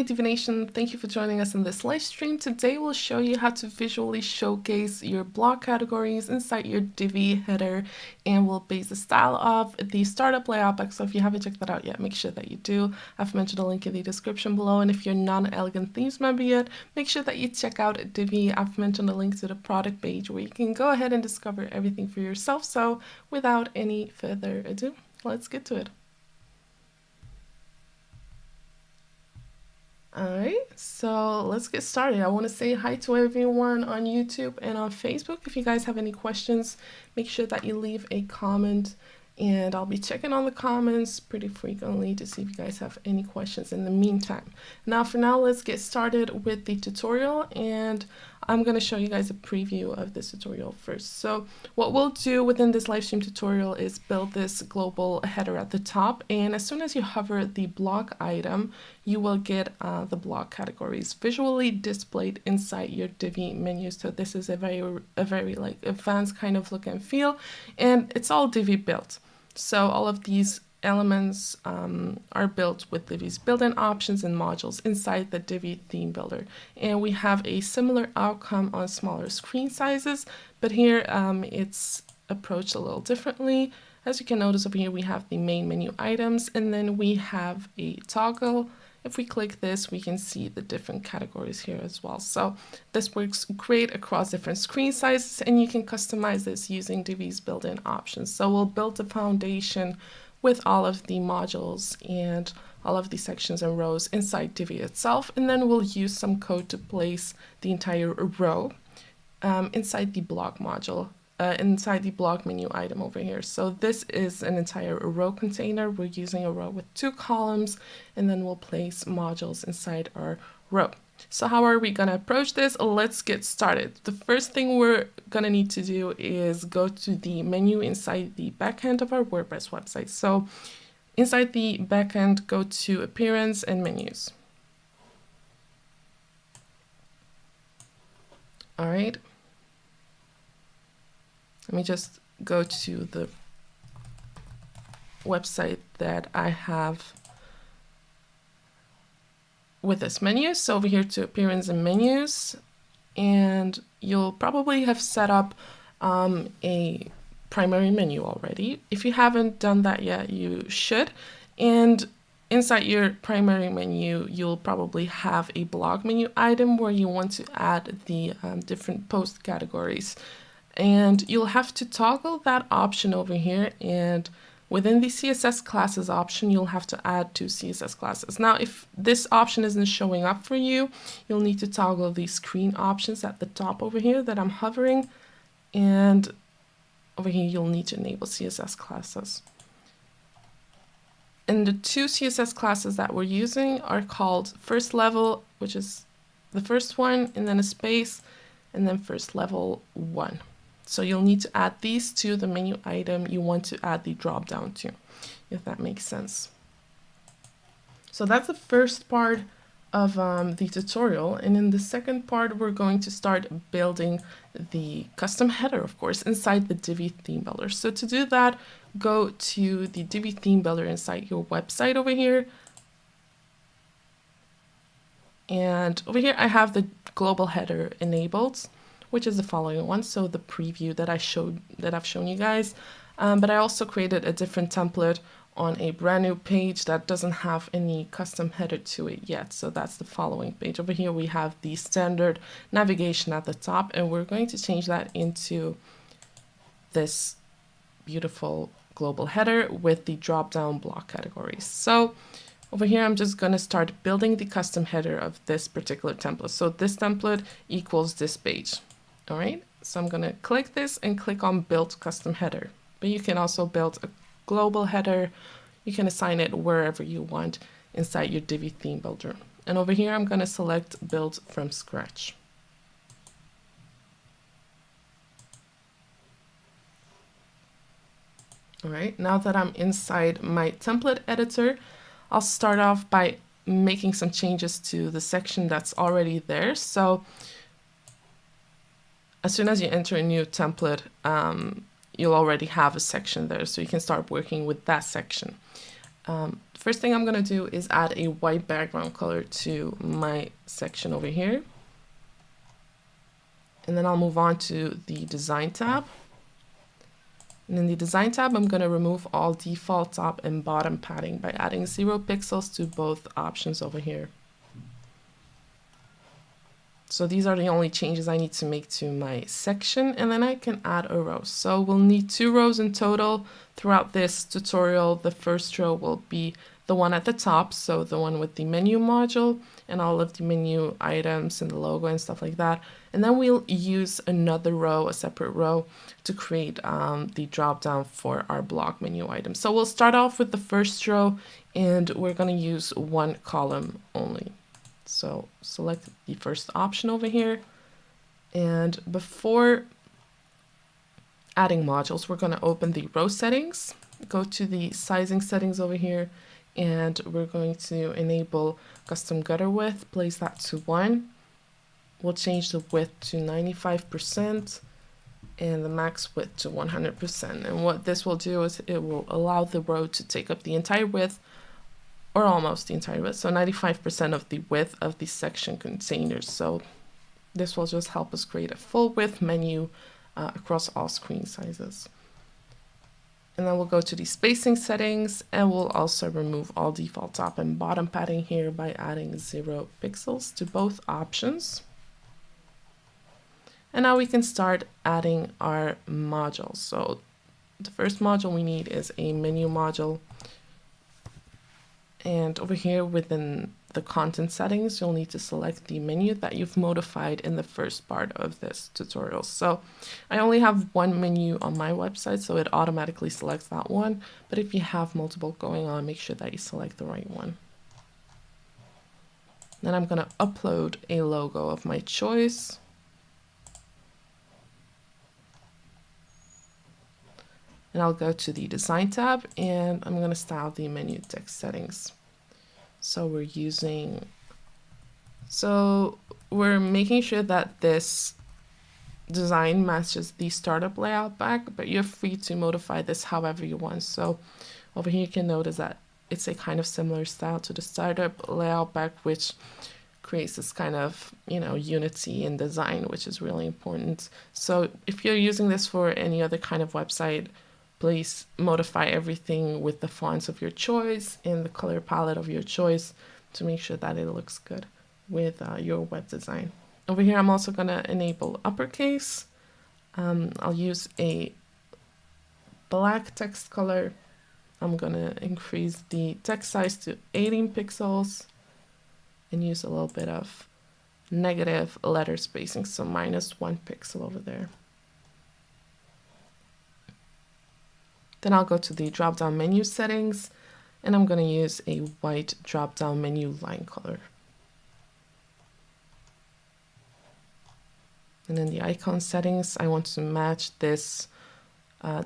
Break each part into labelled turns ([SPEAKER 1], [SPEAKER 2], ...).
[SPEAKER 1] Hey Divination, thank you for joining us in this live stream. Today we'll show you how to visually showcase your block categories inside your Divi header, and we'll base the style of the startup layout pack. So if you haven't checked that out yet, make sure that you do. I've mentioned a link in the description below, and if you're not an Elegant Themes member yet, make sure that you check out Divi. I've mentioned a link to the product page where you can go ahead and discover everything for yourself. So without any further ado, let's get to it. Alright, so let's get started. I want to say hi to everyone on YouTube and on Facebook. If you guys have any questions, make sure that you leave a comment, and I'll be checking on the comments pretty frequently to see if you guys have any questions in the meantime. Now, for now, let's get started with the tutorial, and I'm going to show you guys a preview of this tutorial first. So what we'll do within this live stream tutorial is build this global header at the top, and as soon as you hover the block item, you will get the block categories visually displayed inside your Divi menu. So this is a very like advanced kind of look and feel, and it's all Divi built. So all of these elements are built with Divi's built-in options and modules inside the Divi theme builder. And we have a similar outcome on smaller screen sizes, but here it's approached a little differently. As you can notice over here, we have the main menu items, and then we have a toggle. If we click this, we can see the different categories here as well. So this works great across different screen sizes, and you can customize this using Divi's built-in options. So we'll build the foundation with all of the modules and all of the sections and rows inside Divi itself, and then we'll use some code to place the entire row inside the block module, inside the block menu item over here. So this is an entire row container. We're using a row with 2 columns, and then we'll place modules inside our row. So how are we going to approach this? Let's get started. The first thing we're going to need to do is go to the menu inside the backend of our WordPress website. So inside the backend, go to Appearance and Menus. All right. Let me just go to the website that I have with this menu. So over here to Appearance and Menus, and you'll probably have set up a primary menu already. If you haven't done that yet, you should. And inside your primary menu, you'll probably have a blog menu item where you want to add the different post categories. And you'll have to toggle that option over here, and within the CSS classes option, you'll have to add 2 CSS classes. Now, if this option isn't showing up for you, you'll need to toggle the screen options at the top over here that I'm hovering, and over here you'll need to enable CSS classes. And the 2 CSS classes that we're using are called First Level, which is the first one, and then a space, and then First Level 1. So you'll need to add these to the menu item you want to add the drop down to, if that makes sense. So that's the first part of the tutorial. And in the second part, we're going to start building the custom header, of course, inside the Divi theme builder. So to do that, go to the Divi theme builder inside your website over here. And over here, I have the global header enabled, which is the following one. So the preview that I've shown you guys, but I also created a different template on a brand new page that doesn't have any custom header to it yet. So that's the following page. Over here we have the standard navigation at the top, and we're going to change that into this beautiful global header with the drop down block categories. So over here, I'm just going to start building the custom header of this particular template. So this template equals this page. All right, so I'm going to click this and click on Build Custom Header. But you can also build a global header. You can assign it wherever you want inside your Divi theme builder. And over here, I'm going to select Build from Scratch. All right, now that I'm inside my template editor, I'll start off by making some changes to the section that's already there. So as soon as you enter a new template, you'll already have a section there, so you can start working with that section. First thing I'm going to do is add a white background color to my section over here. And then I'll move on to the design tab. And in the design tab, I'm going to remove all default top and bottom padding by adding 0 pixels to both options over here. So these are the only changes I need to make to my section, and then I can add a row. So we'll need 2 rows in total throughout this tutorial. The first row will be the one at the top, so the one with the menu module and all of the menu items and the logo and stuff like that. And then we'll use another row, a separate row, to create the drop down for our block menu items. So we'll start off with the first row, and we're going to use 1 column only. So select the first option over here. And before adding modules, we're going to open the row settings, go to the sizing settings over here, and we're going to enable custom gutter width, place that to 1. We'll change the width to 95% and the max width to 100%. And what this will do is it will allow the row to take up the entire width, or almost the entire width, so 95% of the width of the section containers. So this will just help us create a full width menu across all screen sizes. And then we'll go to the spacing settings, and we'll also remove all default top and bottom padding here by adding 0 pixels to both options. And now we can start adding our modules. So the first module we need is a menu module. And over here within the content settings, you'll need to select the menu that you've modified in the first part of this tutorial. So I only have one menu on my website, so it automatically selects that one. But if you have multiple going on, make sure that you select the right one. Then I'm going to upload a logo of my choice. And I'll go to the design tab, and I'm going to style the menu text settings. So we're making sure that this design matches the startup layout back, but you're free to modify this however you want. So over here you can notice that it's a kind of similar style to the startup layout back, which creates this kind of, unity in design, which is really important. So if you're using this for any other kind of website, please modify everything with the fonts of your choice and the color palette of your choice to make sure that it looks good with your web design. Over here, I'm also going to enable uppercase. I'll use a black text color. I'm going to increase the text size to 18 pixels and use a little bit of negative letter spacing, so -1 pixel over there. Then I'll go to the drop-down menu settings, and I'm going to use a white drop-down menu line color. And in the icon settings, I want to match this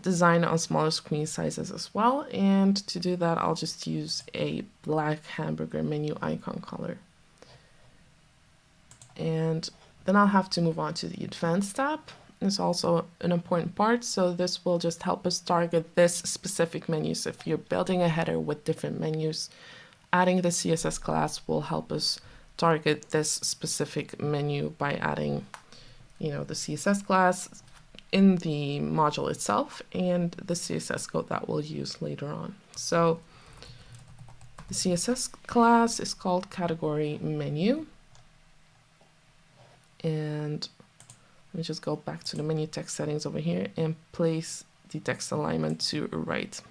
[SPEAKER 1] design on smaller screen sizes as well. And to do that, I'll just use a black hamburger menu icon color. And then I'll have to move on to the advanced tab. Is also an important part, so this will just help us target this specific menu. So if you're building a header with different menus, adding the CSS class will help us target this specific menu by adding, the CSS class in the module itself and the CSS code that we'll use later on. So the CSS class is called category menu, and let me just go back to the menu text settings over here and place the text alignment to right.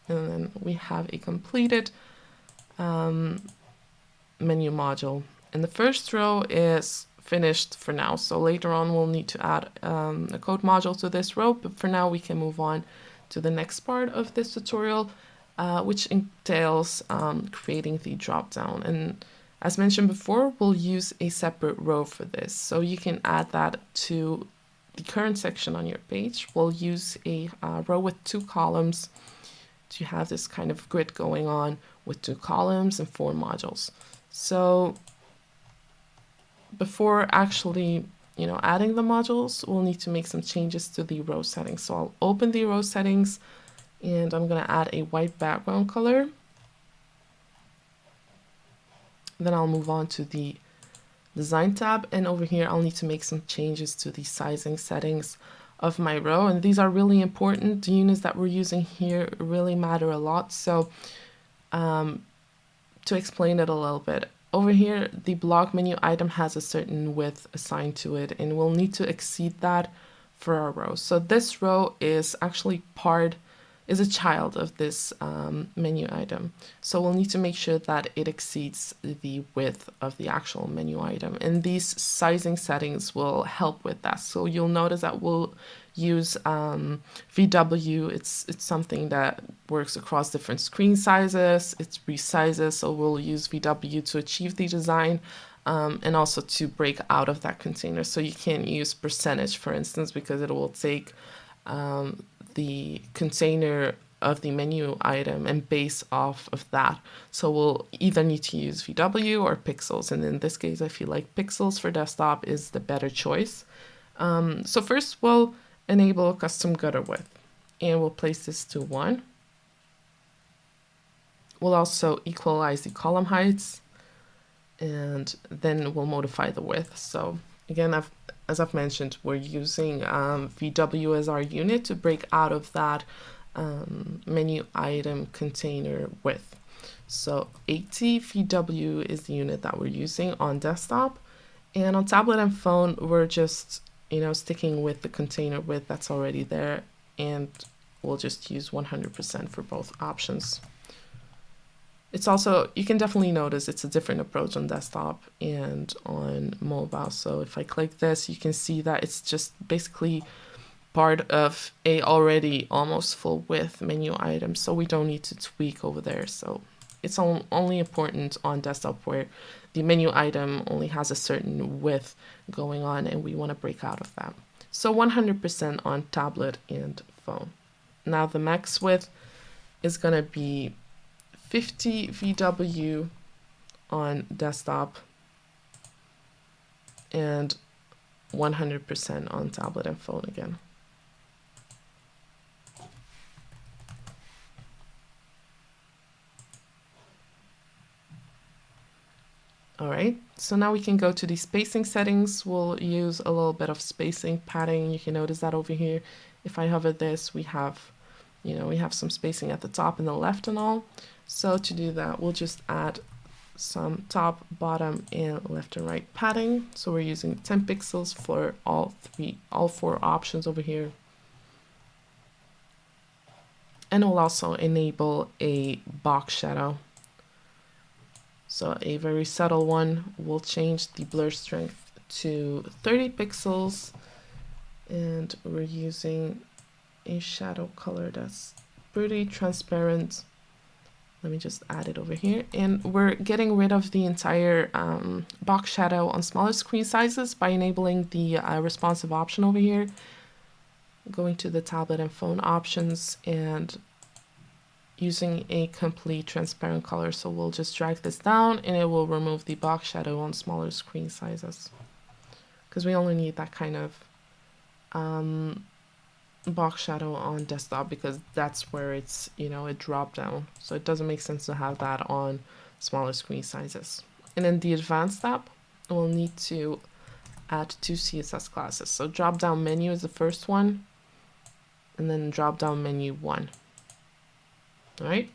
[SPEAKER 1] And then we have a completed menu module. And the first row is finished for now. So later on, we'll need to add a code module to this row. But for now, we can move on to the next part of this tutorial, which entails creating the dropdown. And as mentioned before, we'll use a separate row for this. So you can add that to the current section on your page. We'll use a row with 2 columns to have this kind of grid going on with 2 columns and 4 modules. So before actually, adding the modules, we'll need to make some changes to the row settings. So I'll open the row settings, and I'm going to add a white background color. Then I'll move on to the design tab, and over here I'll need to make some changes to the sizing settings of my row, and these are really important. The units that we're using here really matter a lot. So to explain it a little bit, over here the block menu item has a certain width assigned to it, and we'll need to exceed that for our row. So this row is actually a child of this menu item. So we'll need to make sure that it exceeds the width of the actual menu item. And these sizing settings will help with that. So you'll notice that we'll use VW. It's something that works across different screen sizes. It's resizes. So we'll use VW to achieve the design. And also to break out of that container. So you can't use percentage, for instance, because it will take the container of the menu item and base off of that. So we'll either need to use VW or pixels. And in this case, I feel like pixels for desktop is the better choice. So first we'll enable custom gutter width, and we'll place this to 1. We'll also equalize the column heights, and then we'll modify the width. So again, as I've mentioned, we're using VW as our unit to break out of that menu item container width. So 80 VW is the unit that we're using on desktop, and on tablet and phone we're just sticking with the container width that's already there, and we'll just use 100% for both options. It's also, you can definitely notice it's a different approach on desktop and on mobile. So if I click this, you can see that it's just basically part of a already almost full width menu item. So we don't need to tweak over there. So it's only important on desktop where the menu item only has a certain width going on and we want to break out of that. So 100% on tablet and phone. Now the max width is going to be 50 VW on desktop and 100% on tablet and phone again. All right, so now we can go to the spacing settings. We'll use a little bit of spacing padding. You can notice that over here. If I hover this, we have some spacing at the top and the left and all. So to do that, we'll just add some top, bottom, and left and right padding. So we're using 10 pixels for all 4 options over here. And we'll also enable a box shadow. So a very subtle one. We'll change the blur strength to 30 pixels. And we're using a shadow color that's pretty transparent. Let me just add it over here. And we're getting rid of the entire box shadow on smaller screen sizes by enabling the responsive option over here. Going to the tablet and phone options and using a complete transparent color. So we'll just drag this down and it will remove the box shadow on smaller screen sizes. Because we only need that kind of box shadow on desktop because that's where it's a drop down, so it doesn't make sense to have that on smaller screen sizes. And in the advanced tab, we'll need to add 2 CSS classes. So drop down menu is the first one, and then drop down menu 1. All right,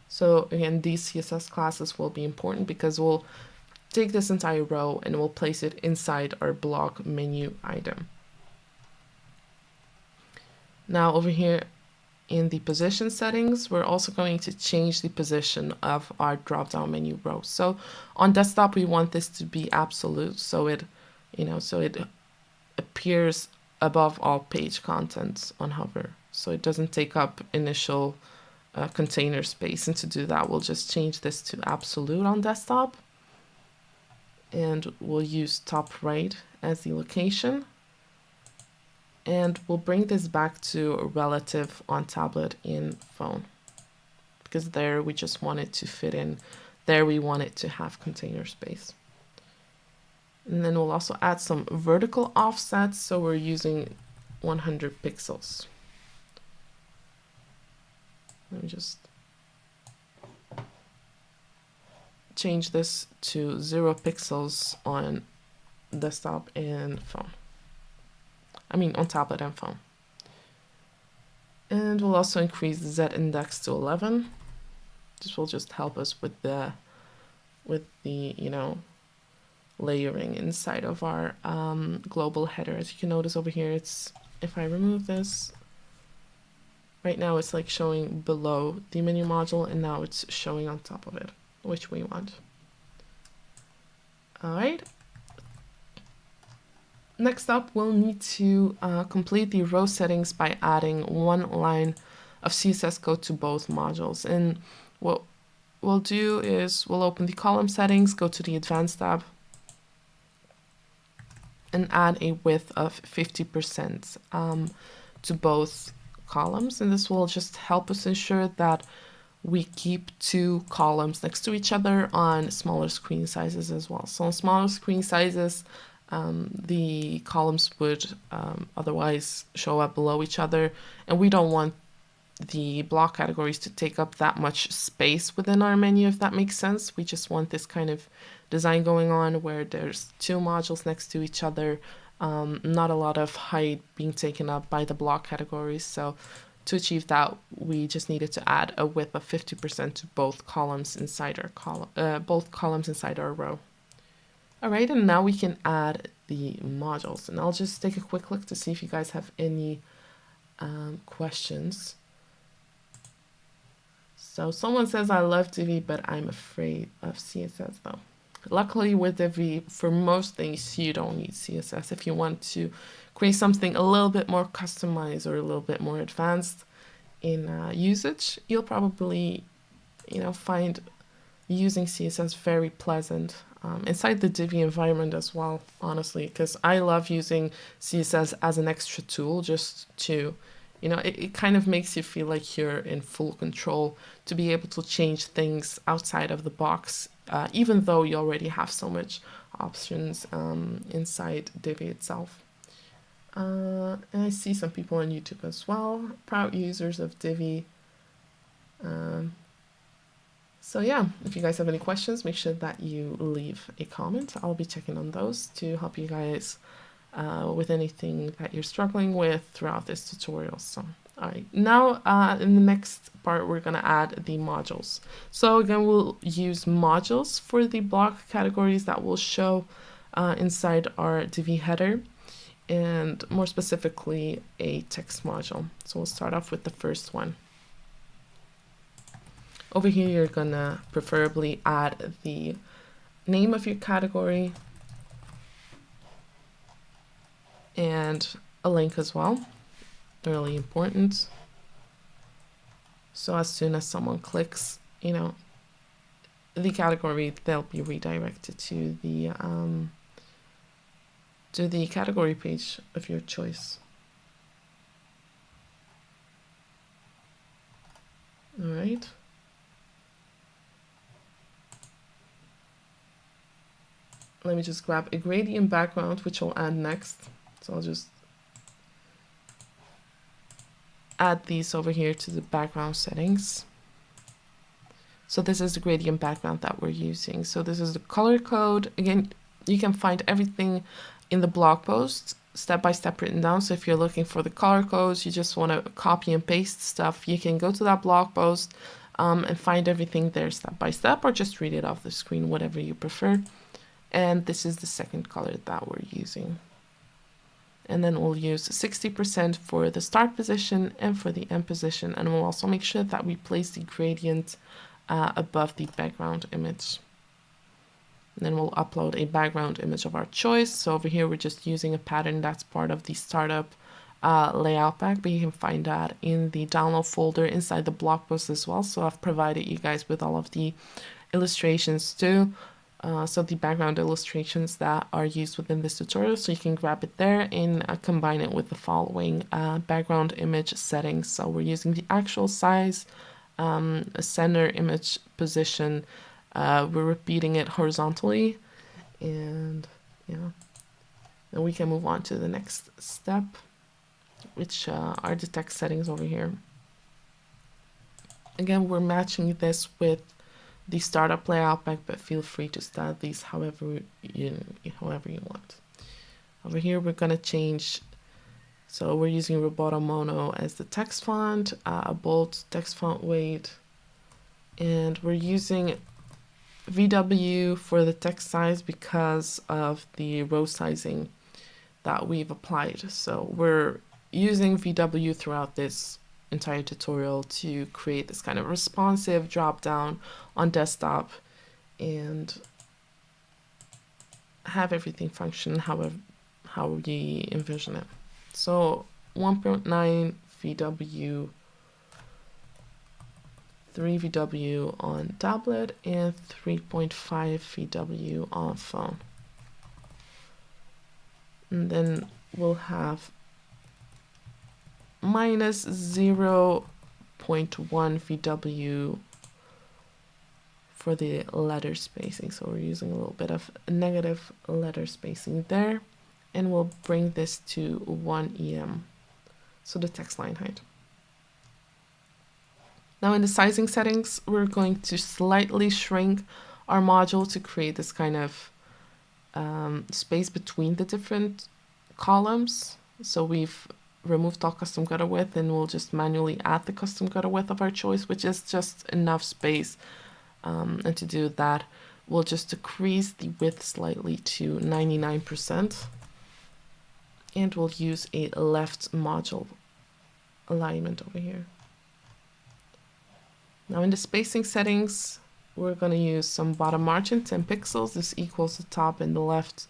[SPEAKER 1] so again, these CSS classes will be important because we'll take this entire row and we'll place it inside our block menu item. Now over here in the position settings, we're also going to change the position of our drop-down menu row. So on desktop, we want this to be absolute, so it appears above all page contents on hover, so it doesn't take up initial container space. And to do that, we'll just change this to absolute on desktop, and we'll use top right as the location. And we'll bring this back to relative on tablet and phone, because there we just want it to fit in. There we want it to have container space. And then we'll also add some vertical offsets. So we're using 100 pixels. Let me just change this to 0 pixels on desktop and phone. I mean on tablet and phone. And we'll also increase the Z index to 11. This will just help us with the you know, layering inside of our global header. As you can notice over here, it's, if I remove this, right now it's like showing below the menu module, and now it's showing on top of it, which we want. All right. Next up, we'll need to complete the row settings by adding one line of CSS code to both modules. And what we'll do is we'll open the column settings, go to the advanced tab, and add a width of 50% to both columns. And this will just help us ensure that we keep two columns next to each other on smaller screen sizes as well. So on smaller screen sizes, the columns would otherwise show up below each other, and we don't want the block categories to take up that much space within our menu, if that makes sense. We just want this kind of design going on where there's two modules next to each other, not a lot of height being taken up by the block categories. So to achieve that, we just needed to add a width of 50% to both columns inside our row. All right, and now we can add the modules, and I'll just take a quick look to see if you guys have any questions. So someone says, I love Divi, but I'm afraid of CSS though. Luckily with Divi, for most things, you don't need CSS. If you want to create something a little bit more customized or a little bit more advanced in usage, you'll probably, you know, find using CSS very pleasant. Inside the Divi environment as well, honestly, because I love using CSS as an extra tool just to, you know, it kind of makes you feel like you're in full control to be able to change things outside of the box, even though you already have so much options inside Divi itself. And I see some people on YouTube as well, proud users of Divi. So yeah, if you guys have any questions, make sure that you leave a comment. I'll be checking on those to help you guys with anything that you're struggling with throughout this tutorial. So, all right, now in the next part, we're gonna add the modules. So again, we'll use modules for the block categories that will show inside our Divi header, and more specifically, a text module. So we'll start off with the first one. Over here, you're gonna preferably add the name of your category and a link as well. Really important. So as soon as someone clicks, you know, the category, they'll be redirected to the category page of your choice. All right. Let me just grab a gradient background, which I'll add next. So I'll just add these over here to the background settings. So this is the gradient background that we're using. So this is the color code. Again, you can find everything in the blog post, step by step written down. So if you're looking for the color codes, you just want to copy and paste stuff, you can go to that blog post and find everything there step by step, or just read it off the screen, whatever you prefer. And this is the second color that we're using. And then we'll use 60% for the start position and for the end position. And we'll also make sure that we place the gradient above the background image. And then we'll upload a background image of our choice. So over here, we're just using a pattern that's part of the startup layout pack, but you can find that in the download folder inside the blog post as well. So I've provided you guys with all of the illustrations too. So the background illustrations that are used within this tutorial, so you can grab it there and combine it with the following background image settings. So we're using the actual size, a center image position, we're repeating it horizontally, and yeah, then we can move on to the next step, which are the text settings over here. Again, we're matching this with the startup layout back, but feel free to style these however you want. Over here, we're going to change. So we're using Roboto Mono as the text font, a bold text font weight, and we're using VW for the text size because of the row sizing that we've applied. So we're using VW throughout this entire tutorial to create this kind of responsive drop down on desktop and have everything function how we envision it. So 1.9 VW, 3 VW on tablet, and 3.5 VW on phone. And then we'll have minus 0.1 VW for the letter spacing. So we're using a little bit of negative letter spacing there. And we'll bring this to 1 EM, so the text line height. Now in the sizing settings, we're going to slightly shrink our module to create this kind of space between the different columns. So we've removed all custom gutter width, and we'll just manually add the custom gutter width of our choice, which is just enough space. And to do that, we'll just decrease the width slightly to 99%. And we'll use a left module alignment over here. Now in the spacing settings, we're going to use some bottom margin, 10 pixels. This equals the top and the left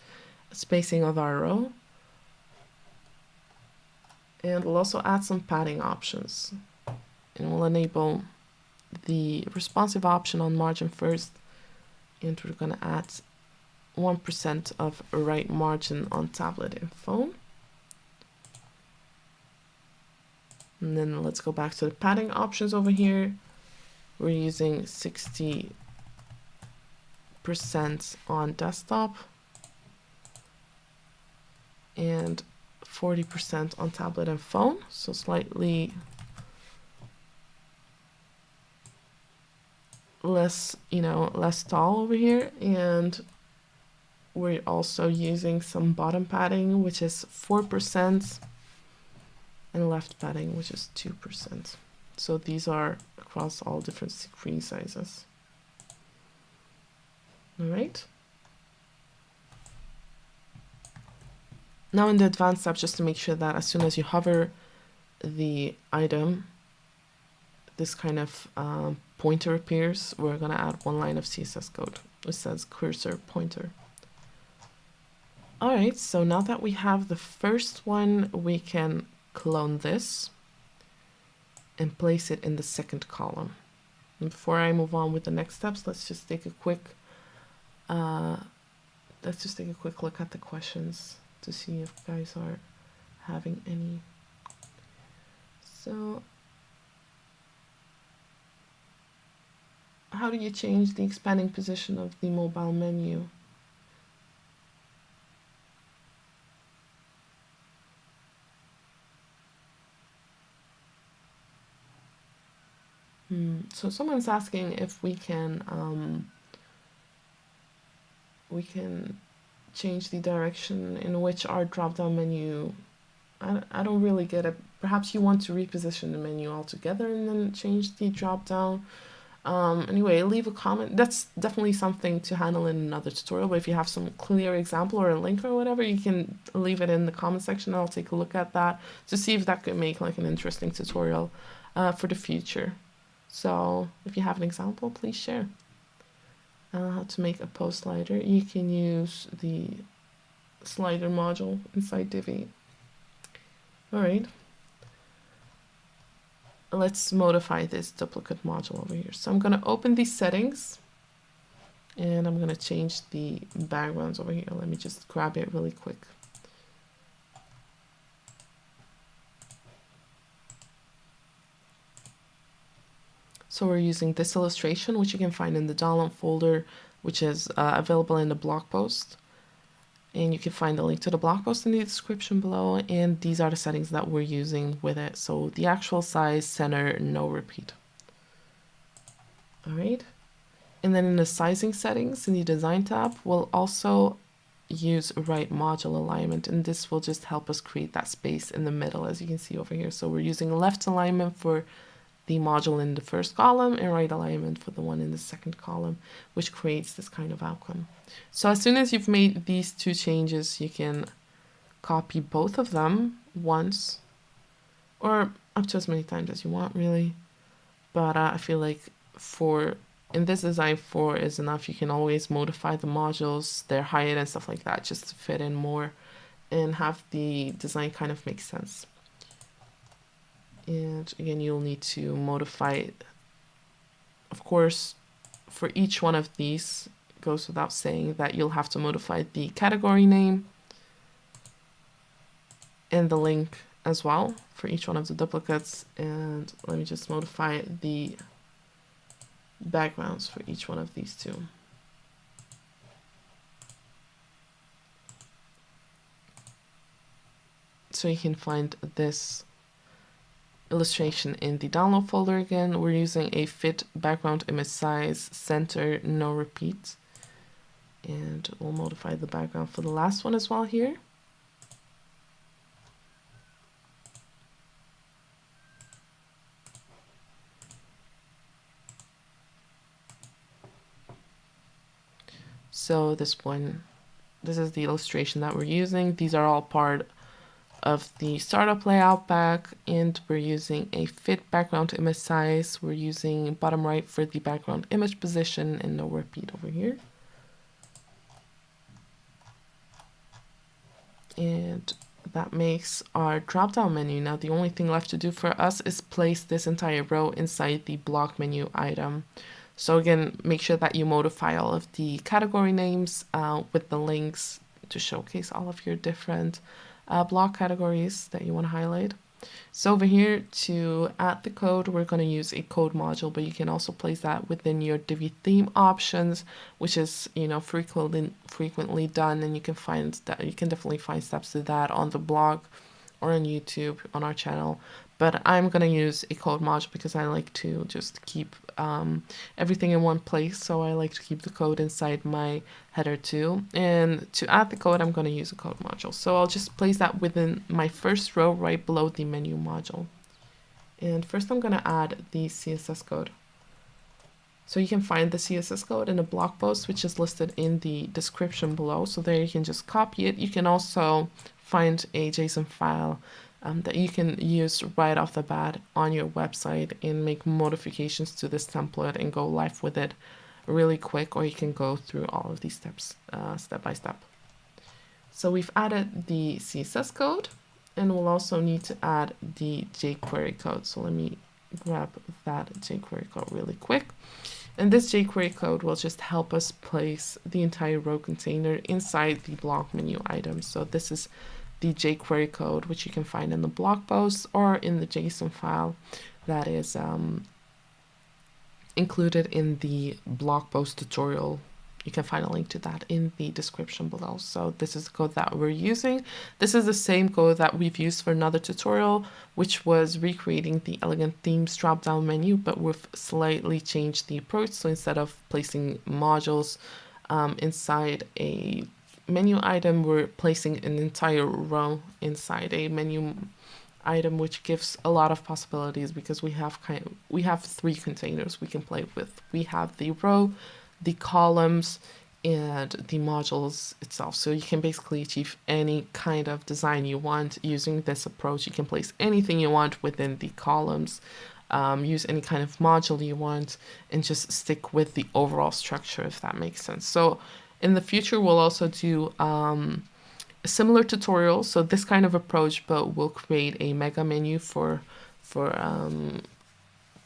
[SPEAKER 1] spacing of our row. And we'll also add some padding options. And we'll enable the responsive option on margin first. And we're going to add 1% of right margin on tablet and phone. And then let's go back to the padding options over here. We're using 60% on desktop and 40% on tablet and phone. So slightly less, less tall over here. And we're also using some bottom padding, which is 4%. And left padding, which is 2%. So these are across all different screen sizes. All right. Now in the advanced tab, just to make sure that as soon as you hover the item, this kind of pointer appears, we're going to add one line of CSS code, which says cursor pointer. All right, so now that we have the first one, we can clone this and place it in the second column. And before I move on with the next steps, let's just take a quick look at the questions to see if guys are having any. So how do you change the expanding position of the mobile menu? So someone's asking if we can change the direction in which our drop-down menu. I don't really get it. Perhaps you want to reposition the menu altogether and then change the drop-down. Anyway, leave a comment. That's definitely something to handle in another tutorial, but if you have some clear example or a link or whatever, you can leave it in the comment section. I'll take a look at that to see if that could make like an interesting tutorial for the future. So if you have an example, please share. How to make a post slider. You can use the slider module inside Divi. All right. Let's modify this duplicate module over here. So I'm going to open these settings and I'm going to change the backgrounds over here. Let me just grab it really quick. So we're using this illustration, which you can find in the download folder, which is available in the blog post. And you can find the link to the blog post in the description below. And these are the settings that we're using with it. So the actual size, center, no repeat. All right. And then in the sizing settings in the design tab, we'll also use right module alignment, and this will just help us create that space in the middle, as you can see over here. So we're using left alignment for the module in the first column and right alignment for the one in the second column, which creates this kind of outcome. So as soon as you've made these two changes, you can copy both of them once or up to as many times as you want, really. But I feel like in this design, 4 is enough. You can always modify the modules, their height and stuff like that, just to fit in more and have the design kind of make sense. And again, you'll need to modify it. Of course, for each one of these, it goes without saying that you'll have to modify the category name and the link as well for each one of the duplicates. And let me just modify the backgrounds for each one of these two. So you can find this illustration in the download folder again. We're using a fit background image size, center, no repeat. And we'll modify the background for the last one as well here. So this is the illustration that we're using. These are all part of the startup layout pack, and we're using a fit background image size. We're using bottom right for the background image position and no repeat over here. And that makes our drop-down menu. Now the only thing left to do for us is place this entire row inside the block menu item. So again, make sure that you modify all of the category names with the links to showcase all of your different block categories that you want to highlight. So over here, to add the code, we're going to use a code module, but you can also place that within your Divi theme options, which is, you know, frequently done, and you can definitely find steps to that on the blog or on YouTube on our channel. But I'm going to use a code module because I like to just keep everything in one place. So I like to keep the code inside my header too. And to add the code, I'm going to use a code module. So I'll just place that within my first row right below the menu module. And first I'm going to add the CSS code. So you can find the CSS code in a blog post, which is listed in the description below. So there you can just copy it. You can also find a JSON file that you can use right off the bat on your website and make modifications to this template and go live with it really quick, or you can go through all of these steps step by step. So we've added the CSS code, and we'll also need to add the jQuery code. So let me grab that jQuery code really quick. And this jQuery code will just help us place the entire row container inside the block menu item. So this is the jQuery code, which you can find in the blog post or in the JSON file that is included in the blog post tutorial. You can find a link to that in the description below. So this is the code that we're using. This is the same code that we've used for another tutorial, which was recreating the Elegant Themes drop-down menu, but we've slightly changed the approach. So instead of placing modules inside a menu item, we're placing an entire row inside a menu item, which gives a lot of possibilities because we have 3 containers we can play with. We have the row, the columns, and the modules itself. So you can basically achieve any kind of design you want using this approach. You can place anything you want within the columns, use any kind of module you want, and just stick with the overall structure, if that makes sense. So in the future, we'll also do a similar tutorial. So this kind of approach, but we'll create a mega menu for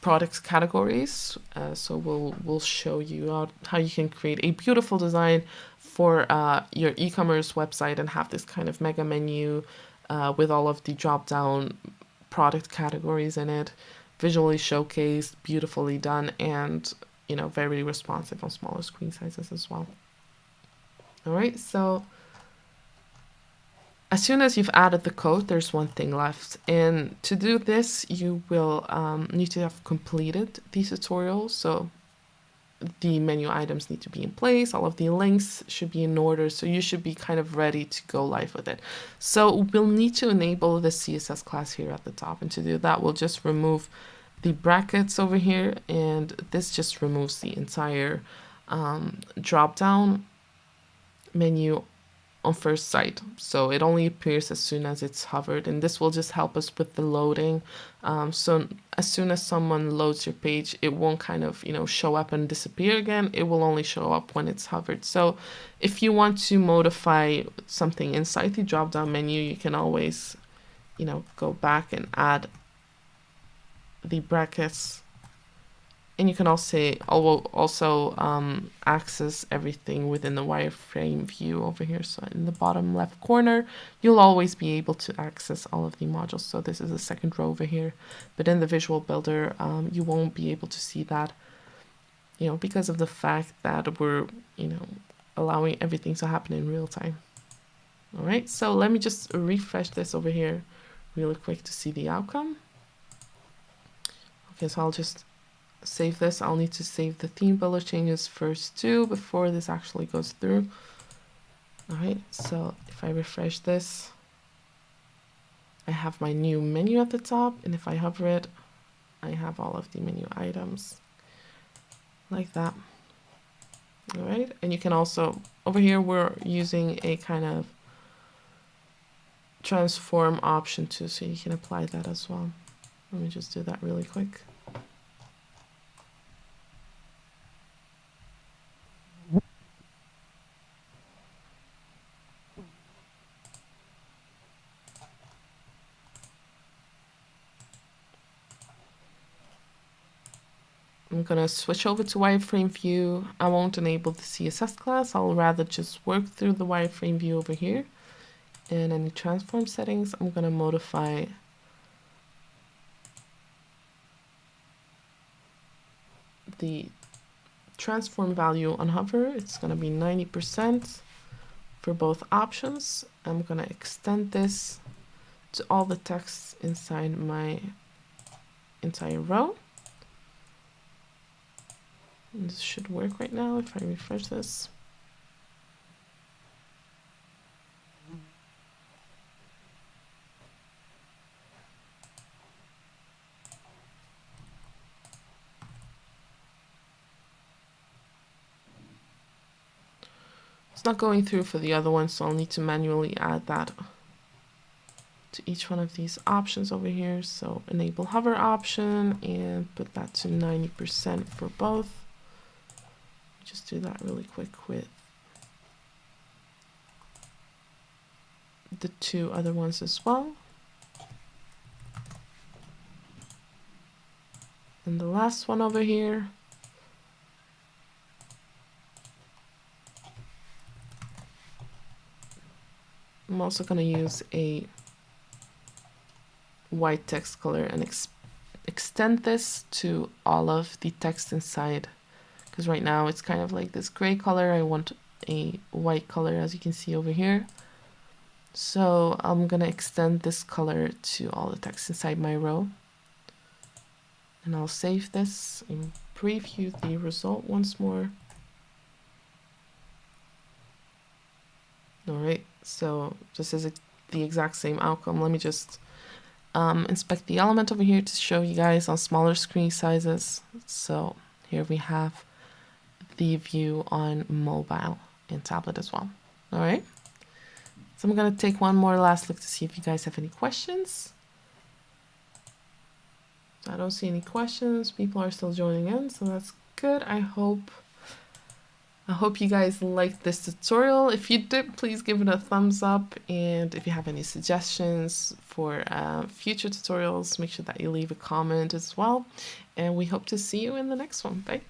[SPEAKER 1] products categories. So we'll show you how you can create a beautiful design for your e-commerce website and have this kind of mega menu with all of the drop-down product categories in it, visually showcased, beautifully done, and very responsive on smaller screen sizes as well. All right, so as soon as you've added the code, there's one thing left. And to do this, you will need to have completed the tutorial. So the menu items need to be in place, all of the links should be in order, so you should be kind of ready to go live with it. So we'll need to enable the CSS class here at the top, and to do that we'll just remove the brackets over here, and this just removes the entire drop down menu on first sight, so it only appears as soon as it's hovered, and this will just help us with the loading. So as soon as someone loads your page, it won't kind of, you know, show up and disappear again. It will only show up when it's hovered. So if you want to modify something inside the drop down menu, you can always, you know, go back and add the brackets. And you can also access everything within the wireframe view over here. So in the bottom left corner, you'll always be able to access all of the modules. So this is the second row over here. But in the visual builder, you won't be able to see that, you know, because of the fact that we're, you know, allowing everything to happen in real time. All right, so let me just refresh this over here really quick to see the outcome. Okay, so I'll just save this. I'll need to save the theme builder changes first too before this actually goes through. All right, so if I refresh this, I have my new menu at the top, and if I hover it, I have all of the menu items like that. All right, and you can also, over here we're using a kind of transform option too, so you can apply that as well. Let me just do that really quick. I'm gonna switch over to wireframe view. I won't enable the CSS class. I'll rather just work through the wireframe view over here. And in the transform settings, I'm gonna modify the transform value on hover. It's gonna be 90% for both options. I'm gonna extend this to all the text inside my entire row. And this should work right now if I refresh this. It's not going through for the other one, so I'll need to manually add that to each one of these options over here. So enable hover option and put that to 90% for both. Just do that really quick with the two other ones as well. And the last one over here, I'm also going to use a white text color and extend this to all of the text inside, because right now it's kind of like this gray color. I want a white color, as you can see over here. So I'm going to extend this color to all the text inside my row. And I'll save this and preview the result once more. All right, so this is the exact same outcome. Let me just inspect the element over here to show you guys on smaller screen sizes. So here we have the view on mobile and tablet as well. All right, so I'm going to take one more last look to see if you guys have any questions. So I don't see any questions. People are still joining in, so that's good. I hope you guys liked this tutorial. If you did, please give it a thumbs up. And if you have any suggestions for future tutorials, make sure that you leave a comment as well. And we hope to see you in the next one. Bye.